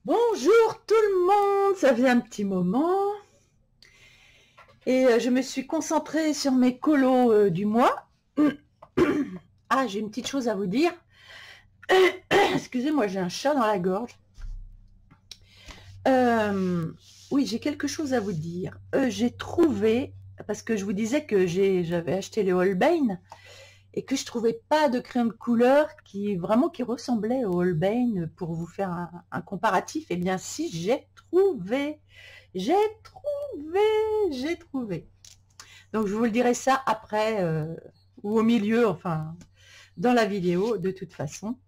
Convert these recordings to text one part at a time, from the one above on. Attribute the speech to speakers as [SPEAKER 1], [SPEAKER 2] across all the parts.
[SPEAKER 1] Bonjour tout le monde, ça fait un petit moment et je me suis concentrée sur mes colos du mois. Ah, j'ai une petite chose à vous dire. Excusez-moi, j'ai un chat dans la gorge. Oui, j'ai quelque chose à vous dire. J'ai trouvé, parce que je vous disais que j'avais acheté les Holbein et que je trouvais pas de crayon de couleur qui ressemblait au Holbein pour vous faire un comparatif. Eh bien si, j'ai trouvé, j'ai trouvé. Donc je vous le dirai ça après ou au milieu, enfin dans la vidéo de toute façon.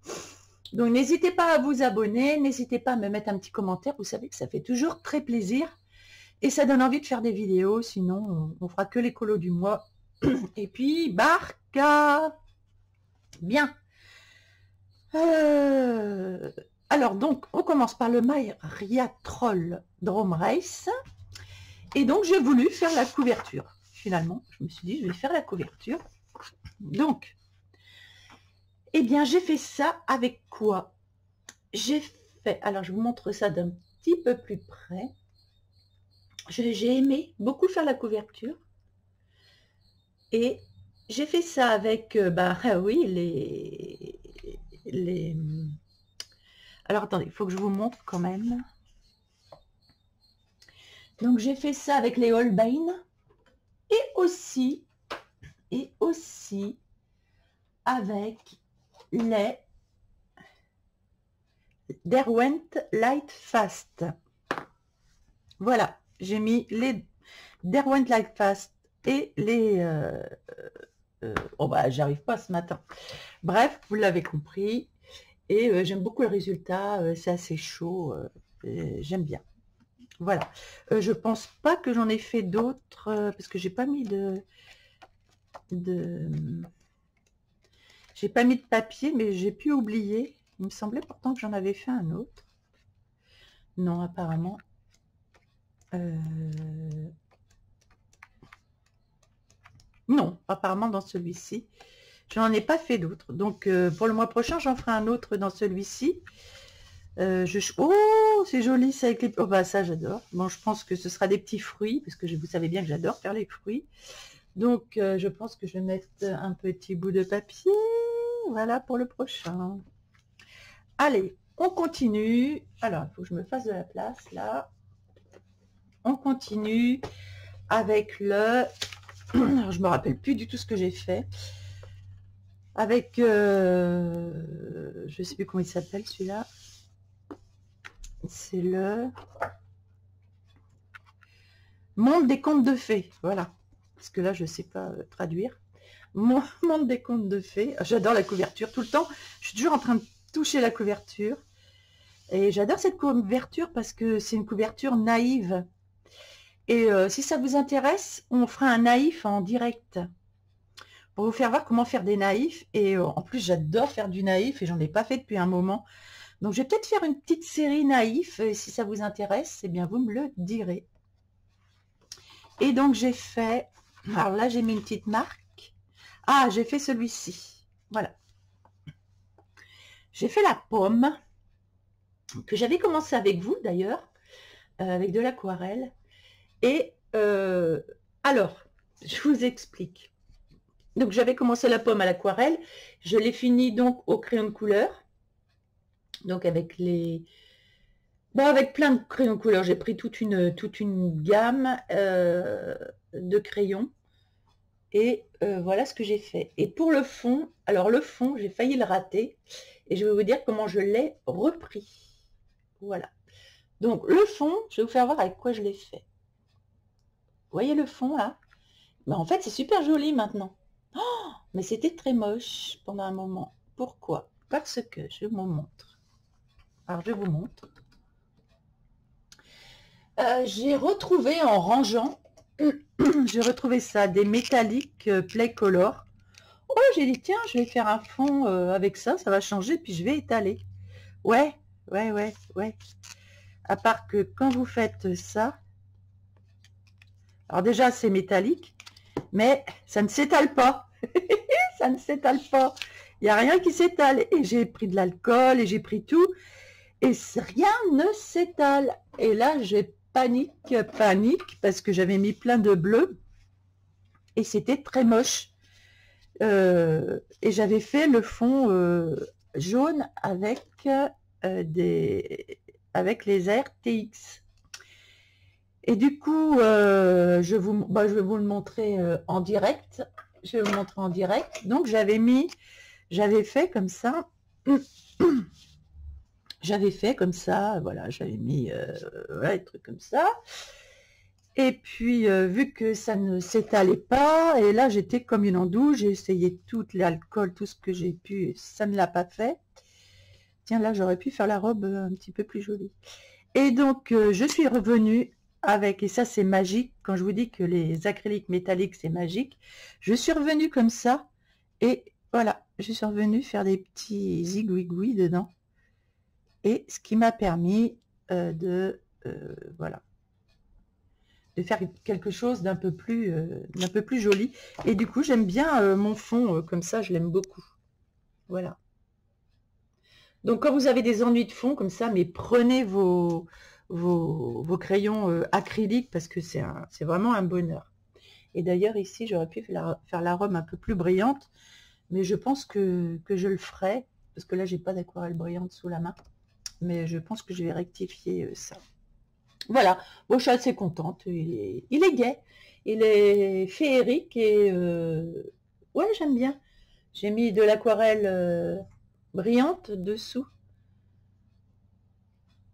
[SPEAKER 1] Donc n'hésitez pas à vous abonner, n'hésitez pas à me mettre un petit commentaire, vous savez que ça fait toujours très plaisir et ça donne envie de faire des vidéos, sinon on fera que les colos du mois. Et puis barca. Bien. Alors donc on commence par le Maria Troll Drome Race et donc j'ai voulu faire la couverture. Finalement je me suis dit je vais faire la couverture. Donc eh bien j'ai fait ça avec quoi? J'ai fait, alors je vous montre ça d'un petit peu plus près. J'ai aimé beaucoup faire la couverture et j'ai fait ça avec oui, les alors attendez, il faut que je vous montre quand même. Donc j'ai fait ça avec les Holbein et aussi avec les Derwent Light Fast. Voilà, j'ai mis les Derwent Light Fast et les oh bah j'arrive pas ce matin. Bref, vous l'avez compris. Et j'aime beaucoup le résultat, c'est assez chaud, j'aime bien. Voilà. Je pense pas que j'en ai fait d'autres, parce que j'ai pas mis j'ai pas mis de papier, mais j'ai pu oublier. Il me semblait pourtant que j'en avais fait un autre. Non, apparemment. Non, apparemment dans celui-ci. Je n'en ai pas fait d'autres. Donc pour le mois prochain, j'en ferai un autre dans celui-ci. Oh, c'est joli ça avec les... Oh bah ça j'adore. Bon, je pense que ce sera des petits fruits, parce que vous savez bien que j'adore faire les fruits. Donc je pense que je vais mettre un petit bout de papier. Voilà pour le prochain. Allez, on continue. Alors, il faut que je me fasse de la place là. On continue avec le... Alors, je me rappelle plus du tout ce que j'ai fait. Avec... je sais plus comment il s'appelle celui-là. C'est le Monde des contes de fées, voilà. Parce que là, je ne sais pas traduire. Monde des contes de fées. J'adore la couverture tout le temps. Je suis toujours en train de toucher la couverture. Et j'adore cette couverture parce que c'est une couverture naïve. Et si ça vous intéresse, on fera un naïf en direct. Pour vous faire voir comment faire des naïfs. Et en plus, j'adore faire du naïf et j'en ai pas fait depuis un moment. Donc, je vais peut-être faire une petite série naïf. Et si ça vous intéresse, eh bien, vous me le direz. Et donc, j'ai fait... Alors là, j'ai mis une petite marque. Ah, j'ai fait celui-ci. Voilà. J'ai fait la pomme, que j'avais commencé avec vous, d'ailleurs, avec de l'aquarelle. Et alors, je vous explique. Donc, j'avais commencé la pomme à l'aquarelle. Je l'ai fini donc au crayon de couleur. Donc, avec les... Bon, avec plein de crayons de couleur. J'ai pris toute une gamme de crayons. Et voilà ce que j'ai fait. Et pour le fond, alors le fond, j'ai failli le rater. Et je vais vous dire comment je l'ai repris. Voilà. Donc, le fond, je vais vous faire voir avec quoi je l'ai fait. Vous voyez le fond, là? Ben, en fait, c'est super joli maintenant. Oh, mais c'était très moche pendant un moment. Pourquoi? Parce que, je vous montre. Alors, je vous montre. J'ai retrouvé en rangeant, j'ai retrouvé ça, des métalliques Play Color. Oh, j'ai dit, tiens, je vais faire un fond avec ça, ça va changer, puis je vais étaler. Ouais. À part que quand vous faites ça, alors déjà, c'est métallique, mais ça ne s'étale pas. Ça ne s'étale pas. Il n'y a rien qui s'étale. Et j'ai pris de l'alcool et j'ai pris tout. et rien ne s'étale. Et là, j'ai panique, parce que j'avais mis plein de bleu et c'était très moche. Et j'avais fait le fond jaune avec avec les RTX. Et du coup, je vais vous le montrer en direct. Je vais vous montrer en direct. Donc, j'avais fait comme ça. J'avais fait comme ça, voilà, j'avais mis ouais, des trucs comme ça. Et puis, vu que ça ne s'étalait pas, et là, j'étais comme une andouille, j'ai essayé tout l'alcool, tout ce que j'ai pu, ça ne l'a pas fait. Tiens, là, j'aurais pu faire la robe un petit peu plus jolie. Et donc, je suis revenue avec, et ça, c'est magique, quand je vous dis que les acryliques métalliques, c'est magique, je suis revenue comme ça, et voilà, je suis revenue faire des petits zigouigouis dedans. Et ce qui m'a permis voilà, de faire quelque chose d'un peu plus joli. Et du coup, j'aime bien mon fond comme ça, je l'aime beaucoup. Voilà. Donc, quand vous avez des ennuis de fond comme ça, mais prenez vos crayons acryliques parce que c'est vraiment un bonheur. Et d'ailleurs, ici, j'aurais pu faire la robe un peu plus brillante, mais je pense que je le ferai, parce que là, j'ai pas d'aquarelle brillante sous la main. Mais je pense que je vais rectifier ça. Voilà, bon, je suis assez contente, il est gai, il est féerique et ouais, j'aime bien. J'ai mis de l'aquarelle brillante dessous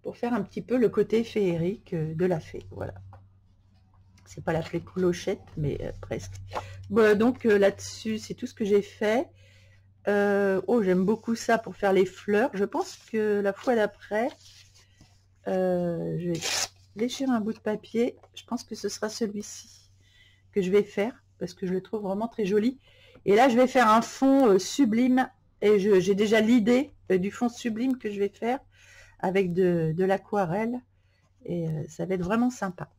[SPEAKER 1] pour faire un petit peu le côté féerique de la fée, voilà. C'est pas la fée clochette, mais presque. Voilà, donc là-dessus, c'est tout ce que j'ai fait. Oh, j'aime beaucoup ça pour faire les fleurs. Je pense que la fois d'après, je vais déchirer un bout de papier. Je pense que ce sera celui-ci que je vais faire parce que je le trouve vraiment très joli. Et là, je vais faire un fond sublime et j'ai déjà l'idée du fond sublime que je vais faire avec de l'aquarelle et ça va être vraiment sympa.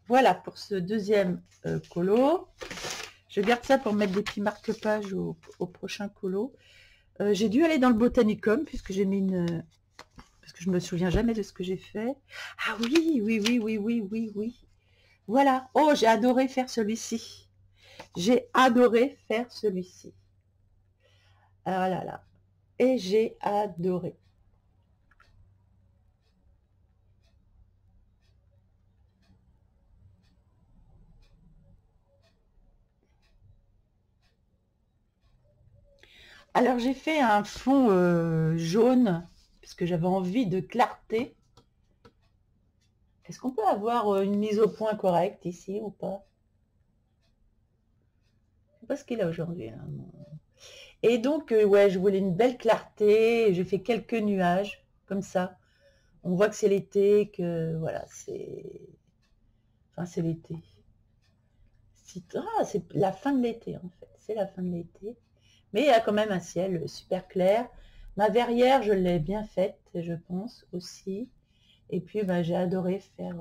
[SPEAKER 1] Voilà pour ce deuxième colo. Je garde ça pour mettre des petits marque-pages au prochain colo. J'ai dû aller dans le Botanicum puisque j'ai mis une... parce que je me souviens jamais de ce que j'ai fait. Ah oui, oui. Voilà. Oh, j'ai adoré faire celui-ci. J'ai adoré faire celui-ci. Ah là là. Et j'ai adoré. Alors, j'ai fait un fond jaune parce que j'avais envie de clarté. Est-ce qu'on peut avoir une mise au point correcte ici ou pas? Je sais pas ce qu'il a aujourd'hui. Hein. Et donc, ouais, je voulais une belle clarté. J'ai fait quelques nuages, comme ça. On voit que c'est l'été, que voilà, c'est... Enfin, c'est l'été. Ah, c'est la fin de l'été, en fait. C'est la fin de l'été. Mais il y a quand même un ciel super clair. Ma verrière, je l'ai bien faite, je pense, aussi. Et puis, bah, j'ai adoré faire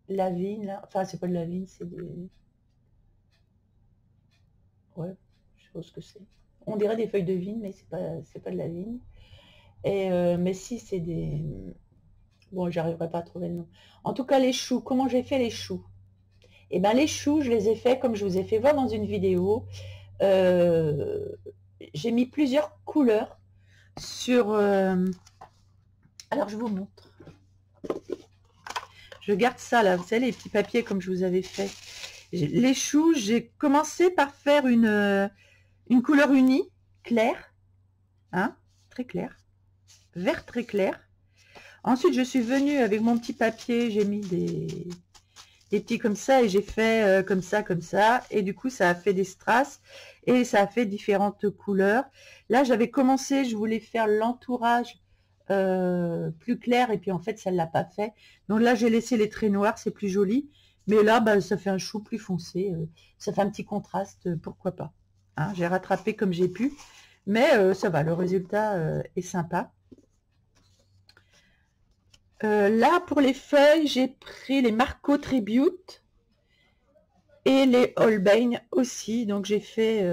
[SPEAKER 1] la vigne, là. Enfin, c'est pas de la vigne, c'est des... Ouais, je sais pas ce que c'est. On dirait des feuilles de vigne, mais c'est pas de la vigne. Et, mais si, c'est des... Bon, j'arriverai pas à trouver le nom. En tout cas, les choux, comment j'ai fait les choux? Eh bien, les choux, je les ai fait comme je vous ai fait voir dans une vidéo. J'ai mis plusieurs couleurs sur... alors, je vous montre. Je garde ça, là, vous savez, les petits papiers comme je vous avais fait. Les choux, j'ai commencé par faire une couleur unie, claire, hein, très claire, vert très clair. Ensuite, je suis venue avec mon petit papier, j'ai mis des petits comme ça et j'ai fait comme ça. Et du coup, ça a fait des strass et ça a fait différentes couleurs. Là, j'avais commencé, je voulais faire l'entourage plus clair et puis en fait, ça ne l'a pas fait. Donc là, j'ai laissé les traits noirs, c'est plus joli. Mais là, bah, ça fait un chou plus foncé. Ça fait un petit contraste, pourquoi pas. Hein, j'ai rattrapé comme j'ai pu. Mais ça va, le résultat est sympa. Là, pour les feuilles, j'ai pris les Marco Tribute. Et les Holbein aussi, donc j'ai fait,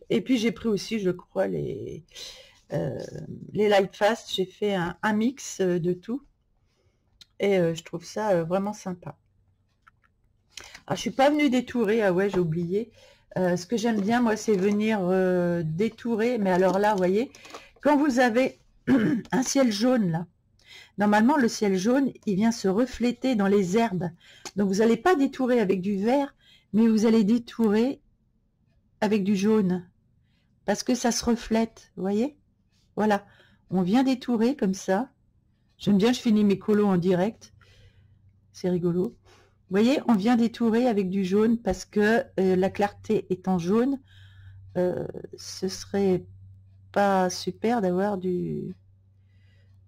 [SPEAKER 1] et puis j'ai pris aussi, je crois, les Lightfast, j'ai fait un mix de tout, et je trouve ça vraiment sympa. Ah, je suis pas venue détourer, ah ouais, j'ai oublié. Ce que j'aime bien, moi, c'est venir détourer, mais alors là, vous voyez, quand vous avez un ciel jaune, là, normalement, le ciel jaune, il vient se refléter dans les herbes. Donc, vous n'allez pas détourer avec du vert, mais vous allez détourer avec du jaune, parce que ça se reflète, vous voyez? Voilà, on vient détourer comme ça. J'aime bien, je finis mes colos en direct, c'est rigolo. Vous voyez, on vient détourer avec du jaune, parce que la clarté étant jaune, ce serait pas super d'avoir du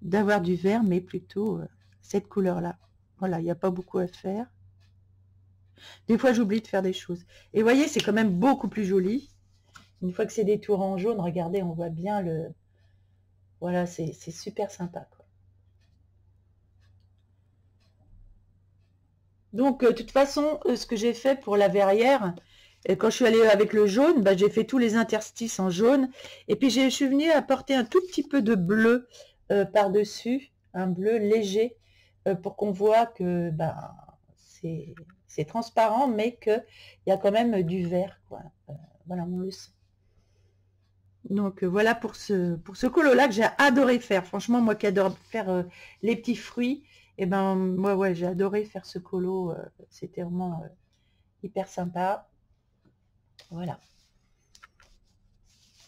[SPEAKER 1] vert, mais plutôt cette couleur-là. Voilà, il n'y a pas beaucoup à faire. Des fois, j'oublie de faire des choses. Et vous voyez, c'est quand même beaucoup plus joli. Une fois que c'est détouré en jaune, regardez, on voit bien le... Voilà, c'est super sympa, quoi. Donc, de toute façon, ce que j'ai fait pour la verrière, quand je suis allée avec le jaune, bah, j'ai fait tous les interstices en jaune. Et puis, je suis venue apporter un tout petit peu de bleu par-dessus, un bleu léger, pour qu'on voit que bah, c'est transparent, mais qu'il y a quand même du vert, quoi. Voilà, on le sent. Donc voilà pour ce colo-là que j'ai adoré faire. Franchement, moi qui adore faire les petits fruits, et ben moi ouais, j'ai adoré faire ce colo. C'était vraiment hyper sympa. Voilà.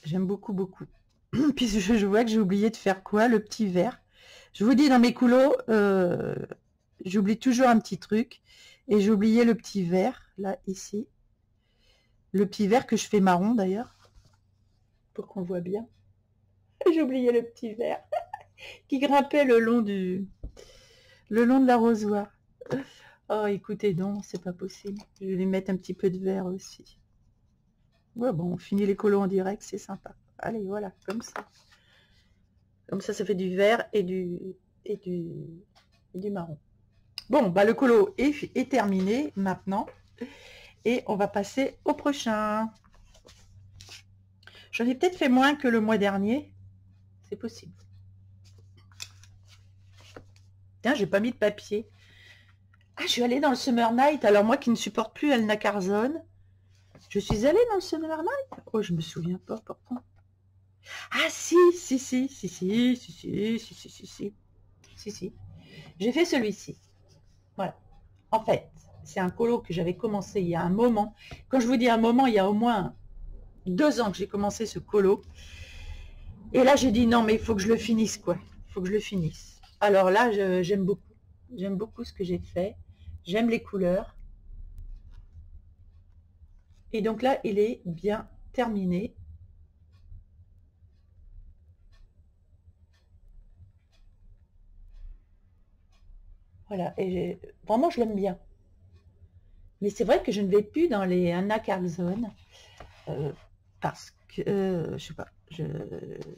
[SPEAKER 1] J'aime beaucoup, beaucoup. Puis je vois que j'ai oublié de faire quoi? Le petit verre. Je vous dis, dans mes colos, j'oublie toujours un petit truc. Et j'ai oublié le petit verre, là, ici. Le petit verre que je fais marron, d'ailleurs, pour qu'on voit bien. J'ai oublié le petit verre qui grimpait le long de l'arrosoir. Oh, écoutez donc, c'est pas possible. Je vais lui mettre un petit peu de verre aussi. Ouais, bon, on finit les colos en direct, c'est sympa. Allez, voilà, comme ça. Comme ça fait du vert et du marron. Bon, bah le colo est terminé maintenant. Et on va passer au prochain. J'en ai peut-être fait moins que le mois dernier. C'est possible. Tiens, j'ai pas mis de papier. Ah, je suis allée dans le Summer Night. Alors moi qui ne supporte plus Elna Carzone, je suis allée dans le Summer Night. Oh, je me souviens pas pourquoi. Ah si. J'ai fait celui-ci. Voilà. En fait, c'est un colo que j'avais commencé il y a un moment. Quand je vous dis un moment, il y a au moins 2 ans que j'ai commencé ce colo. Et là, j'ai dit non, mais il faut que je le finisse, quoi. Il faut que je le finisse. Alors là, j'aime beaucoup. J'aime beaucoup ce que j'ai fait. J'aime les couleurs. Et donc là, il est bien terminé. Voilà. Et vraiment, je l'aime bien. Mais c'est vrai que je ne vais plus dans les Anna Carlson parce que, je sais pas,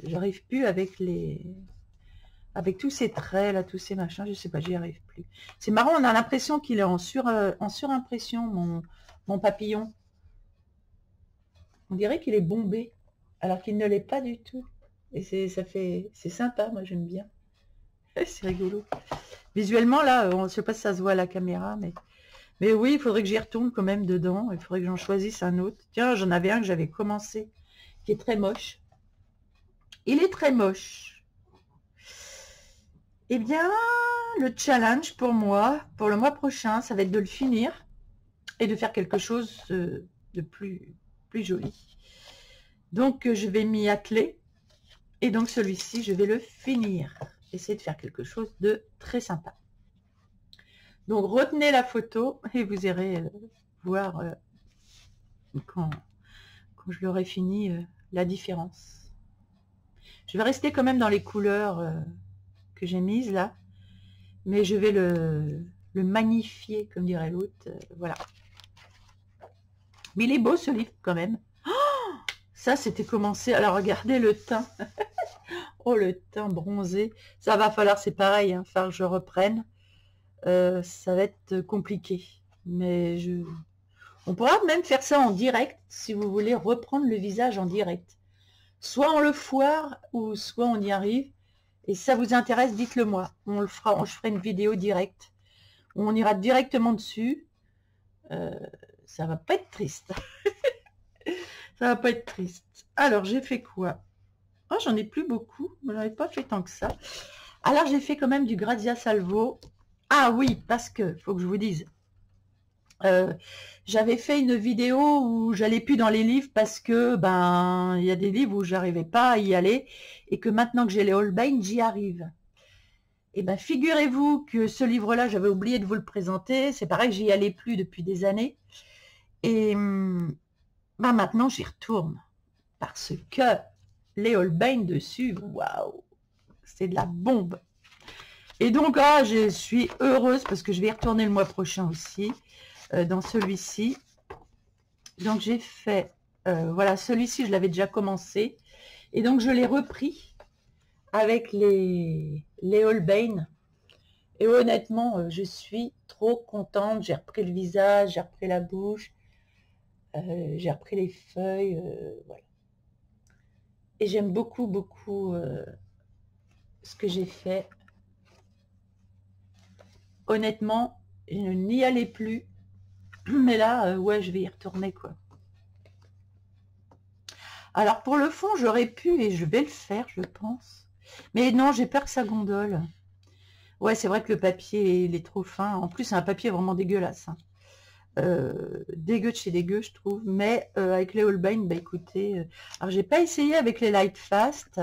[SPEAKER 1] j'arrive plus avec tous ces traits là, tous ces machins, je sais pas, j'y arrive plus. C'est marrant, on a l'impression qu'il est en surimpression, mon papillon. On dirait qu'il est bombé, alors qu'il ne l'est pas du tout. Et c'est sympa, moi j'aime bien. C'est rigolo. Visuellement là, je sais pas si ça se voit à la caméra, mais oui, il faudrait que j'y retourne quand même dedans. Il faudrait que j'en choisisse un autre. Tiens, j'en avais un que j'avais commencé, qui est très moche. Il est très moche. Eh bien, le challenge pour moi, pour le mois prochain, ça va être de le finir et de faire quelque chose de plus joli. Donc, je vais m'y atteler. Et donc, celui-ci, je vais le finir. Essayer de faire quelque chose de très sympa. Donc, retenez la photo et vous irez voir quand je l'aurai fini la différence. Je vais rester quand même dans les couleurs que j'ai mises là, mais je vais le magnifier, comme dirait l'autre. Voilà. Mais il est beau ce livre quand même. Oh, ça, c'était commencé. Alors, regardez le teint. Oh, le teint bronzé. Ça va falloir, c'est pareil, hein, falloir que je reprenne. Ça va être compliqué. Mais On pourra même faire ça en direct, si vous voulez reprendre le visage en direct. Soit on le foire, ou soit on y arrive. Et si ça vous intéresse, dites-le moi. On le fera, je ferai une vidéo directe. On ira directement dessus. Ça va pas être triste. Ça va pas être triste. Alors, j'ai fait quoi? Oh, j'en ai plus beaucoup. Je n'en ai pas fait tant que ça. Alors, j'ai fait quand même du Grazia Salvo. Ah oui, parce que, faut que je vous dise. J'avais fait une vidéo où j'allais plus dans les livres parce que, ben, il y a des livres où j'arrivais pas à y aller. Et que maintenant que j'ai les Holbein, j'y arrive. Et ben, figurez-vous que ce livre-là, j'avais oublié de vous le présenter. C'est pareil, j'y allais plus depuis des années. Et ben maintenant, j'y retourne. Parce que les Holbein dessus, waouh, c'est de la bombe. Et donc, ah, je suis heureuse parce que je vais y retourner le mois prochain aussi, dans celui-ci. Donc, j'ai fait, voilà, celui-ci, je l'avais déjà commencé. Et donc, je l'ai repris avec les Holbein. Et honnêtement, je suis trop contente. J'ai repris le visage, j'ai repris la bouche, j'ai repris les feuilles, voilà. Et j'aime beaucoup, beaucoup ce que j'ai fait. Honnêtement, je n'y allais plus. Mais là, ouais, je vais y retourner, quoi. Alors, pour le fond, j'aurais pu, et je vais le faire, je pense. Mais non, j'ai peur que ça gondole. Ouais, c'est vrai que le papier, il est trop fin. En plus, c'est un papier vraiment dégueulasse. Hein. Dégueu de chez dégueu, je trouve. Mais avec les Holbein, bah écoutez... alors, j'ai pas essayé avec les Light Fast.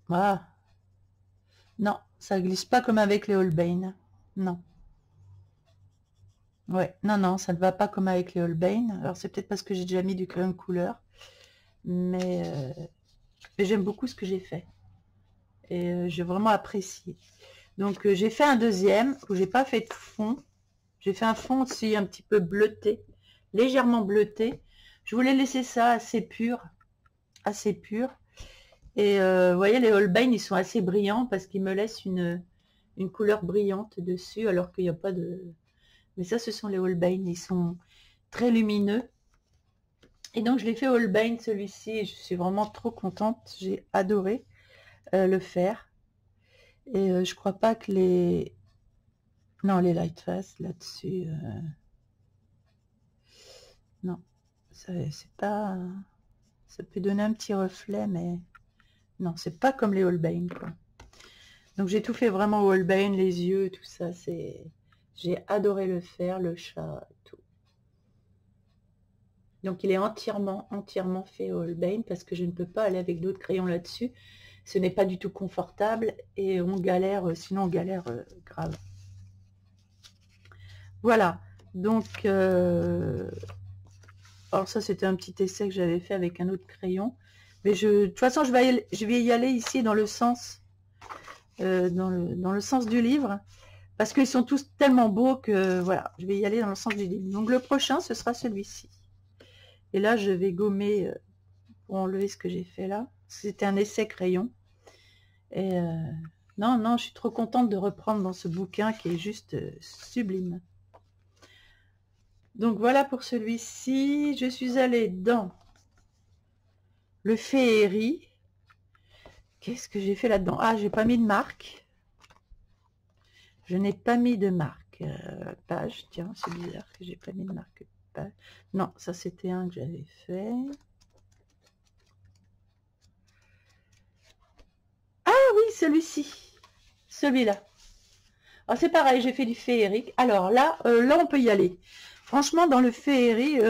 [SPEAKER 1] Voilà. Non, ça glisse pas comme avec les Holbein. Non. Ouais, non, non, ça ne va pas comme avec les Holbein. Alors, c'est peut-être parce que j'ai déjà mis du crayon de couleur. Mais j'aime beaucoup ce que j'ai fait. Et j'ai vraiment apprécié. Donc, j'ai fait un deuxième où j'ai pas fait de fond. J'ai fait un fond aussi un petit peu bleuté, légèrement bleuté. Je voulais laisser ça assez pur, assez pur. Et vous voyez, les Holbein, ils sont assez brillants parce qu'ils me laissent une couleur brillante dessus, alors qu'il n'y a pas de... Mais ça, ce sont les Holbein, ils sont très lumineux. Et donc, je l'ai fait Holbein, celui-ci, et je suis vraiment trop contente. J'ai adoré le faire. Et je crois pas que les... Non, les Light Fast, là-dessus... Non, c'est pas... Ça peut donner un petit reflet, mais... Non, c'est pas comme les Holbein, quoi. Donc, j'ai tout fait vraiment au Holbein, les yeux, tout ça, c'est... J'ai adoré le faire, le chat, tout. Donc, il est entièrement fait au Holbein parce que je ne peux pas aller avec d'autres crayons là-dessus. Ce n'est pas du tout confortable et on galère, sinon on galère grave. Voilà. Donc, alors ça, c'était un petit essai que j'avais fait avec un autre crayon. Mais de toute façon, je vais y aller ici dans le sens, dans le sens du livre. Parce qu'ils sont tous tellement beaux que, voilà, je vais y aller dans le sens du livre. Donc, le prochain, ce sera celui-ci. Et là, je vais gommer pour enlever ce que j'ai fait là. C'était un essai crayon. Et non, non, je suis trop contente de reprendre dans ce bouquin qui est juste sublime. Donc, voilà pour celui-ci. Je suis allée dans le féerie. Qu'est-ce que j'ai fait là-dedans? Ah, j'ai pas mis de marque. Je n'ai pas mis de marque. Page, tiens, c'est bizarre que j'ai pas mis de marque. Page. Non, ça c'était un que j'avais fait. Ah oui, celui-ci. Celui-là. Alors c'est pareil, j'ai fait du féerique. Alors là, là on peut y aller. Franchement, dans le féerie,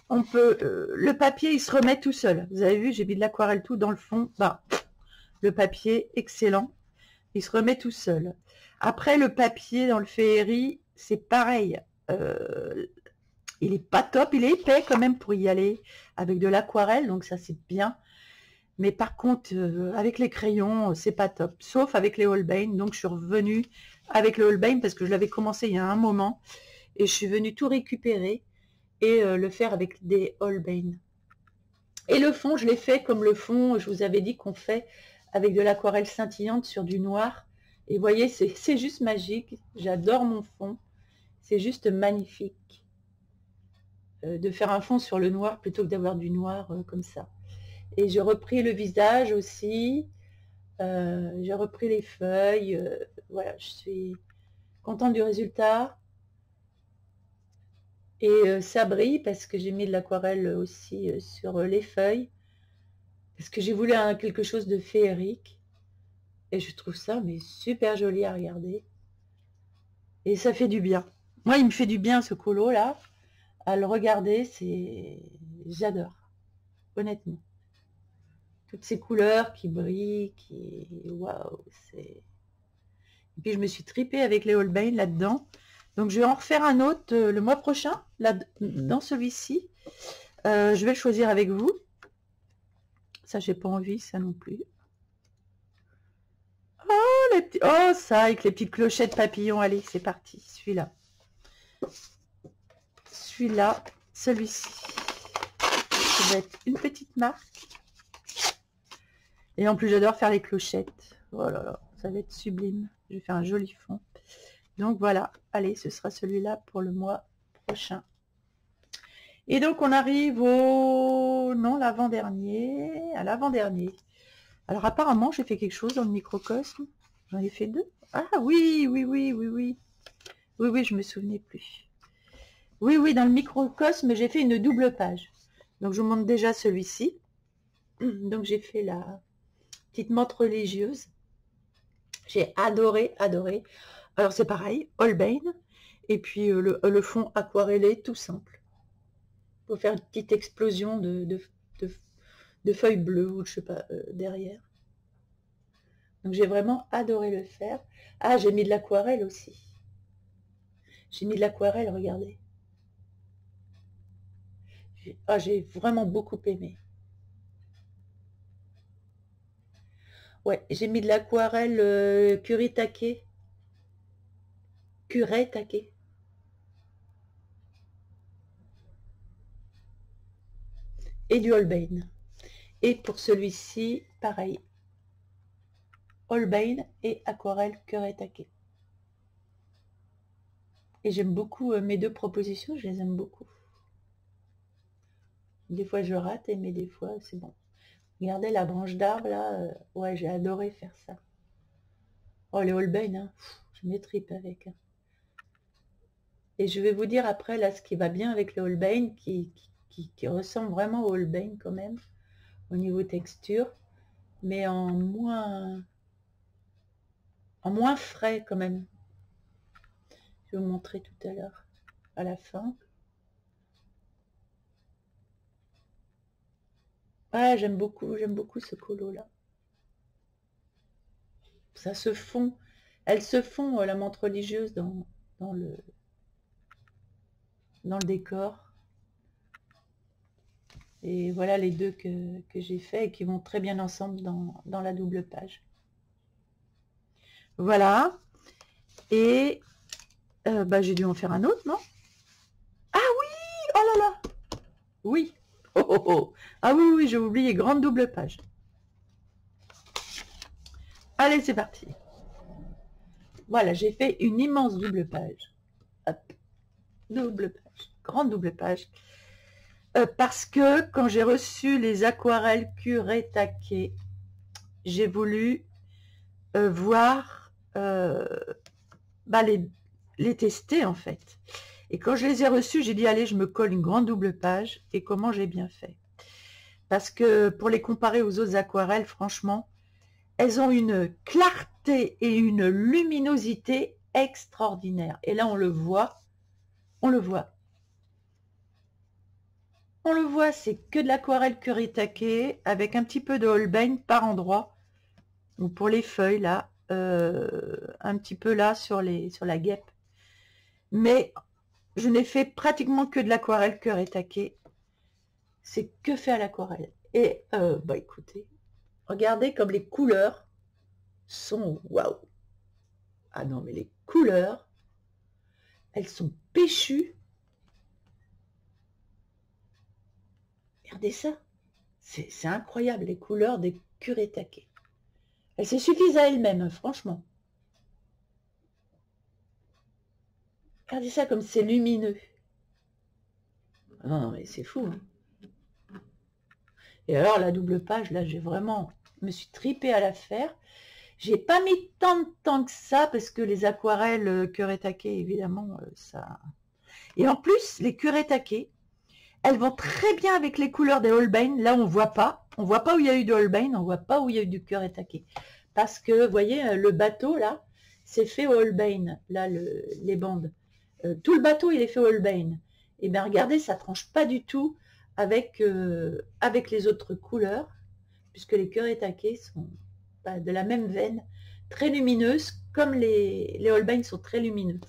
[SPEAKER 1] on peut... le papier, il se remet tout seul. Vous avez vu, j'ai mis de l'aquarelle tout dans le fond. Bah, le papier, excellent. Il se remet tout seul. Après, le papier dans le féerie, c'est pareil. Il est pas top, il est épais quand même pour y aller avec de l'aquarelle, donc ça c'est bien. Mais par contre, avec les crayons, c'est pas top. Sauf avec les Holbein. Donc je suis revenue avec le Holbein parce que je l'avais commencé il y a un moment. Et je suis venue tout récupérer et le faire avec des Holbein. Et le fond, je l'ai fait comme le fond, je vous avais dit qu'on fait avec de l'aquarelle scintillante sur du noir Et vous voyez, c'est juste magique. J'adore mon fond. C'est juste magnifique de faire un fond sur le noir plutôt que d'avoir du noir comme ça. Et j'ai repris le visage aussi. J'ai repris les feuilles. Voilà, je suis contente du résultat. Et ça brille parce que j'ai mis de l'aquarelle aussi sur les feuilles. Parce que j'ai voulu quelque chose de féerique. Et je trouve ça mais super joli à regarder. Et ça fait du bien. Moi, il me fait du bien ce colo là. À le regarder, j'adore. Honnêtement. Toutes ces couleurs qui brillent, waouh, c'est... Et puis je me suis tripée avec les Holbein là-dedans. Donc je vais en refaire un autre le mois prochain, là, dans celui-ci. Je vais le choisir avec vous. Ça, j'ai pas envie, ça non plus. Oh, oh, ça, avec les petites clochettes papillons. Allez, c'est parti. Celui-là. Celui-là, celui-ci. Ça va être une petite marque. Et en plus, j'adore faire les clochettes. Oh là là, ça va être sublime. Je vais faire un joli fond. Donc voilà, allez, ce sera celui-là pour le mois prochain. Et donc, on arrive au... Non, l'avant-dernier. À l'avant-dernier. Alors, apparemment, j'ai fait quelque chose dans le microcosme. J'en ai fait 2. Ah oui, oui, oui, oui, oui. Oui, oui, je me souvenais plus. Oui, oui, dans le microcosme, j'ai fait une double page. Donc, je vous montre déjà celui-ci. Donc, j'ai fait la petite menthe religieuse. J'ai adoré, adoré. Alors, c'est pareil, Holbein. Et puis, le fond aquarellé, tout simple. Pour faire une petite explosion de feuilles bleues ou je sais pas, derrière. Donc, j'ai vraiment adoré le faire. Ah, j'ai mis de l'aquarelle aussi. J'ai mis de l'aquarelle, regardez. J'ai vraiment beaucoup aimé. Ouais, j'ai mis de l'aquarelle Kuretake. Kuretake. Et du Holbein. Et pour celui-ci, pareil. Holbein et aquarelle Kuretake. Et j'aime beaucoup mes 2 propositions, je les aime beaucoup. Des fois je rate, mais des fois c'est bon. Regardez la branche d'arbre là, ouais, j'ai adoré faire ça. Oh, les Holbein, hein, je m'étripe avec. Hein. Et je vais vous dire après là ce qui va bien avec les Holbein, qui ressemble vraiment au Holbein quand même, au niveau texture, mais en moins frais quand même. Je vais vous montrer tout à l'heure, à la fin. Ah, j'aime beaucoup ce colo là. Ça se fond, elle se fond la menthe religieuse dans le décor. Et voilà les 2 que j'ai fait et qui vont très bien ensemble dans la double page. Voilà. Et bah, j'ai dû en faire un autre, non? Ah oui! Oh là là! Oui. Oh, oh, oh. Ah oui, oui, j'ai oublié, grande double page. Allez, c'est parti. Voilà, j'ai fait une immense double page. Hop. Double page. Grande double page. Parce que quand j'ai reçu les aquarelles Kuretake, j'ai voulu voir bah, les tester en fait. Et quand je les ai reçus, j'ai dit allez, je me colle une grande double page. Et comment j'ai bien fait. Parce que pour les comparer aux autres aquarelles, franchement, elles ont une clarté et une luminosité extraordinaire. Et là, on le voit. On le voit. On le voit, c'est que de l'aquarelle Kuretake avec un petit peu de Holbein par endroit. Ou pour les feuilles, là, un petit peu là sur la guêpe. Mais je n'ai fait pratiquement que de l'aquarelle Kuretake. C'est que fait à l'aquarelle. Et, bah écoutez, regardez comme les couleurs sont waouh. Ah non, mais les couleurs, elles sont péchues. Regardez ça. C'est incroyable, les couleurs des Kuretake. Elles se suffisent à elles-mêmes, franchement. Regardez ça comme c'est lumineux. Non, non, mais c'est fou. Hein. Et alors, la double page, là, j'ai vraiment... Je me suis tripée à la faire. J'ai pas mis tant de temps que ça, parce que les aquarelles Kuretake, évidemment, ça... Et en plus, les Kuretake, elles vont très bien avec les couleurs des Holbein. Là, on voit pas. On voit pas où il y a eu de Holbein, on voit pas où il y a eu du Kuretake. Parce que, vous voyez, le bateau, là, c'est fait au Holbein, là, les bandes. Tout le bateau, il est fait au Holbein. Et bien, regardez, ça tranche pas du tout avec, avec les autres couleurs, puisque les Kuretake sont de la même veine, très lumineuses, comme les Holbein sont très lumineux.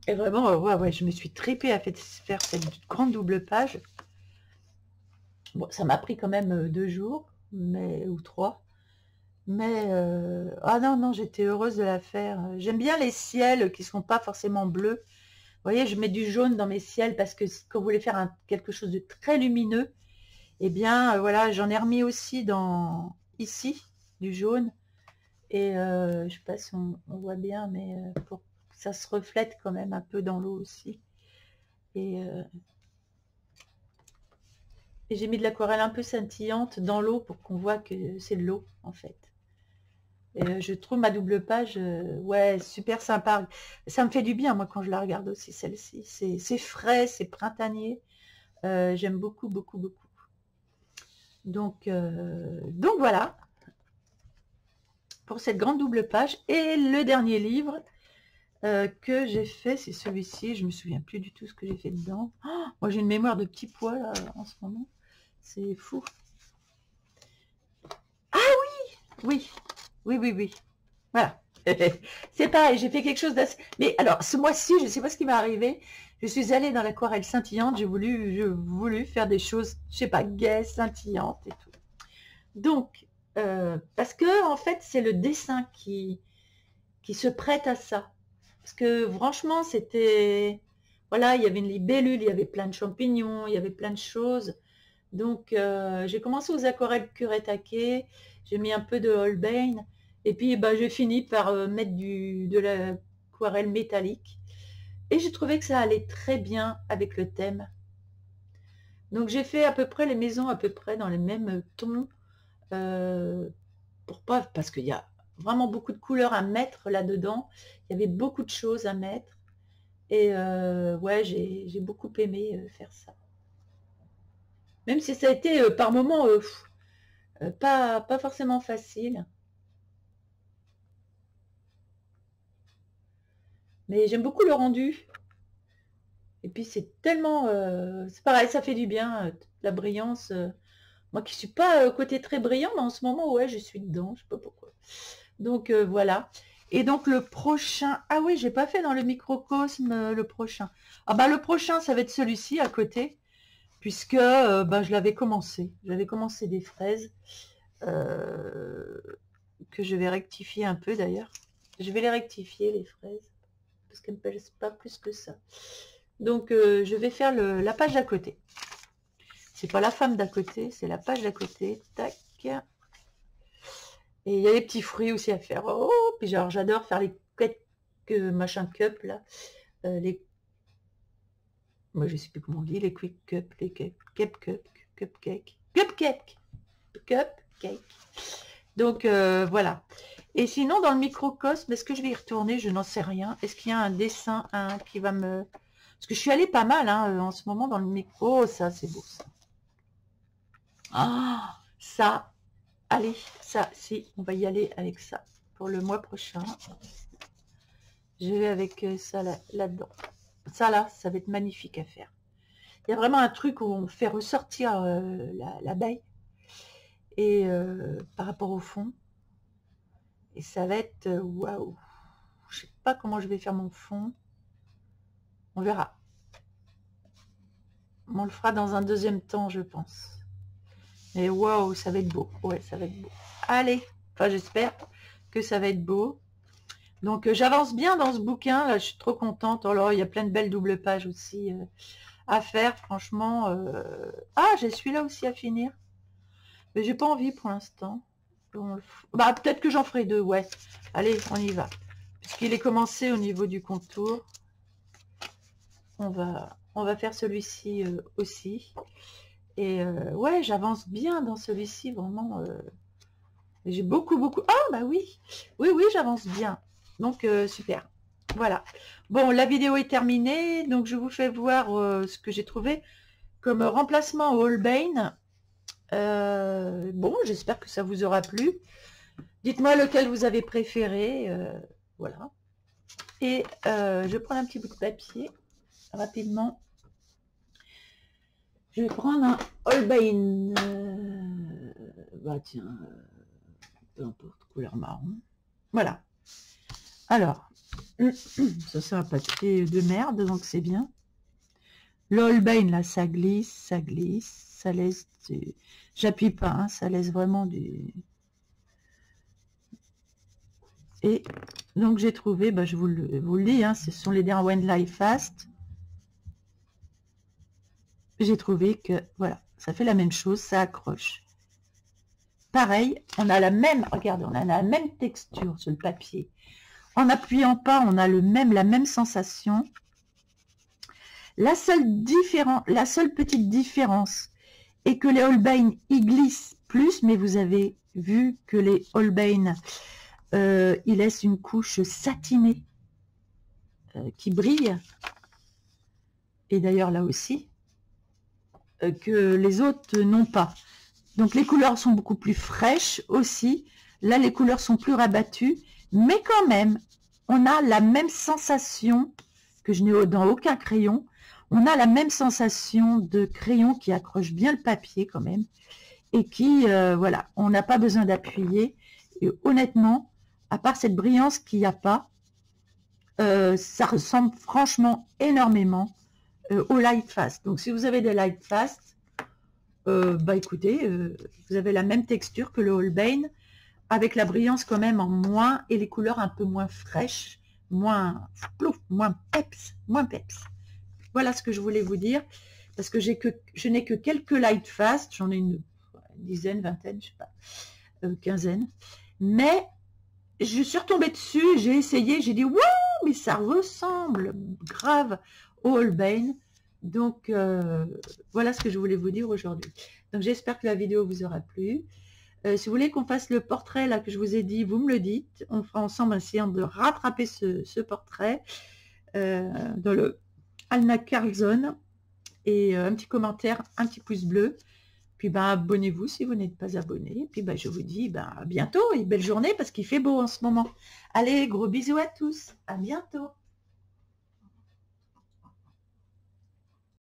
[SPEAKER 1] Et vraiment, ouais, je me suis tripée à faire cette grande double page. Bon, ça m'a pris quand même 2 jours, ou 3. Mais, ah non, non, j'étais heureuse de la faire. J'aime bien les ciels qui ne sont pas forcément bleus. Vous voyez, je mets du jaune dans mes ciels parce que quand vous voulez faire quelque chose de très lumineux, eh bien, voilà, j'en ai remis aussi ici, du jaune. Et je ne sais pas si on voit bien, mais pour que ça se reflète quand même un peu dans l'eau aussi. Et j'ai mis de l'aquarelle un peu scintillante dans l'eau pour qu'on voit que c'est de l'eau, en fait. Et je trouve ma double page, ouais, super sympa. Ça me fait du bien, moi, quand je la regarde aussi, celle-ci. C'est frais, c'est printanier. J'aime beaucoup, beaucoup, beaucoup. Donc voilà, pour cette grande double page. Et le dernier livre que j'ai fait, c'est celui-ci. Je me souviens plus du tout ce que j'ai fait dedans. Oh, moi, j'ai une mémoire de petits pois, là, en ce moment. C'est fou. Ah oui, oui, oui, oui, oui. Voilà. C'est pareil, j'ai fait quelque chose d'assez... Mais alors, ce mois-ci, je ne sais pas ce qui m'est arrivé. Je suis allée dans l'aquarelle scintillante. J'ai voulu faire des choses, je sais pas, gaies, scintillantes et tout. Donc, parce que, en fait, c'est le dessin qui se prête à ça. Parce que, franchement, c'était... Voilà, il y avait une libellule, il y avait plein de champignons, il y avait plein de choses. Donc, j'ai commencé aux aquarelles Kuretake, j'ai mis un peu de Holbein, et puis j'ai fini par mettre de l'aquarelle métallique. Et j'ai trouvé que ça allait très bien avec le thème. Donc, j'ai fait à peu près les maisons à peu près dans les mêmes tons, parce qu'il y a vraiment beaucoup de couleurs à mettre là-dedans. Il y avait beaucoup de choses à mettre. Et ouais, j'ai beaucoup aimé faire ça. Même si ça a été par moments pas forcément facile. Mais j'aime beaucoup le rendu. Et puis c'est tellement... c'est pareil, ça fait du bien, la brillance. Moi qui suis pas côté très brillant, mais en ce moment, ouais, je suis dedans, je sais pas pourquoi. Donc voilà. Et donc le prochain... Ah oui, j'ai pas fait dans le microcosme le prochain. Ah bah le prochain, ça va être celui-ci à côté, puisque je l'avais commencé. J'avais commencé des fraises, que je vais rectifier un peu d'ailleurs. Je vais les rectifier, les fraises, parce qu'elles ne pèsent pas plus que ça. Donc, je vais faire la page d'à côté. C'est pas la femme d'à côté, c'est la page d'à côté. Tac. Et il y a les petits fruits aussi à faire. Oh, puis genre, j'adore faire les machin cup, là. Moi, je sais plus comment on dit, les quick cup, les cupcake. Donc, voilà. Et sinon, dans le microcosme, est-ce que je vais y retourner? Je n'en sais rien. Est-ce qu'il y a un dessin qui va me... Parce que je suis allée pas mal en ce moment dans le micro. Oh, ça, c'est beau, ça. Ah, ça, allez, ça, si, on va y aller avec ça pour le mois prochain. Je vais avec ça là-dedans. Ça, là, ça va être magnifique à faire. Il y a vraiment un truc où on fait ressortir l'abeille et par rapport au fond. Et ça va être waouh. Je sais pas comment je vais faire mon fond. On verra. On le fera dans un deuxième temps, je pense. Mais waouh, ça va être beau. Ouais, ça va être beau. Allez, enfin j'espère que ça va être beau. Donc j'avance bien dans ce bouquin. Là, je suis trop contente. Alors il y a plein de belles doubles pages aussi à faire. Franchement. Ah, j'ai celui-là aussi à finir. Mais j'ai pas envie pour l'instant. Bah, peut-être que j'en ferai 2, ouais. Allez, on y va. Puisqu'il est commencé au niveau du contour, on va faire celui-ci aussi. Et ouais, j'avance bien dans celui-ci, vraiment. J'ai beaucoup. Ah, bah oui. Oui, j'avance bien. Donc, super. Voilà. Bon, la vidéo est terminée. Donc, je vous fais voir ce que j'ai trouvé comme remplacement au Holbein. Bon, j'espère que ça vous aura plu. Dites-moi lequel vous avez préféré. Voilà. Et je prends un petit bout de papier rapidement. Je vais prendre un Holbein. Bah tiens, peu importe, couleur marron. Voilà. Alors, ça c'est un papier de merde, donc c'est bien. Le Holbein, là, ça glisse, ça laisse du... J'appuie pas, hein, ça laisse vraiment du... Et donc j'ai trouvé, bah, je vous le dis, hein, ce sont les Derwent Life Fast. J'ai trouvé que, voilà, ça fait la même chose, ça accroche. Pareil, on a la même, regardez, on a la même texture sur le papier. En n'appuyant pas, on a la même sensation. La seule petite différence est que les Holbein, ils glissent plus, mais vous avez vu que les Holbein, ils laissent une couche satinée qui brille. Et d'ailleurs, là aussi, que les autres n'ont pas. Donc, les couleurs sont beaucoup plus fraîches aussi. Là, les couleurs sont plus rabattues. Mais quand même, on a la même sensation que je n'ai dans aucun crayon. On a la même sensation de crayon qui accroche bien le papier quand même. Et qui, voilà, on n'a pas besoin d'appuyer. Et honnêtement, à part cette brillance qu'il n'y a pas, ça ressemble franchement énormément au Light Fast. Donc, si vous avez des Light Fast, bah écoutez, vous avez la même texture que le Holbein, avec la brillance quand même en moins et les couleurs un peu moins fraîches, moins peps, Voilà ce que je voulais vous dire, parce que je n'ai que quelques Light Fast, j'en ai une dizaine, vingtaine, je sais pas, quinzaine, mais je suis retombée dessus, j'ai essayé, j'ai dit wow, mais ça ressemble grave au Holbein. Donc voilà ce que je voulais vous dire aujourd'hui. Donc j'espère que la vidéo vous aura plu. Si vous voulez qu'on fasse le portrait là que je vous ai dit, vous me le dites. On fera ensemble essayant de rattraper ce portrait dans le Anna Carlson. Et un petit commentaire, un petit pouce bleu. Puis bah, abonnez-vous si vous n'êtes pas abonné. Puis bah, je vous dis bah, à bientôt et belle journée parce qu'il fait beau en ce moment. Allez, gros bisous à tous. À bientôt.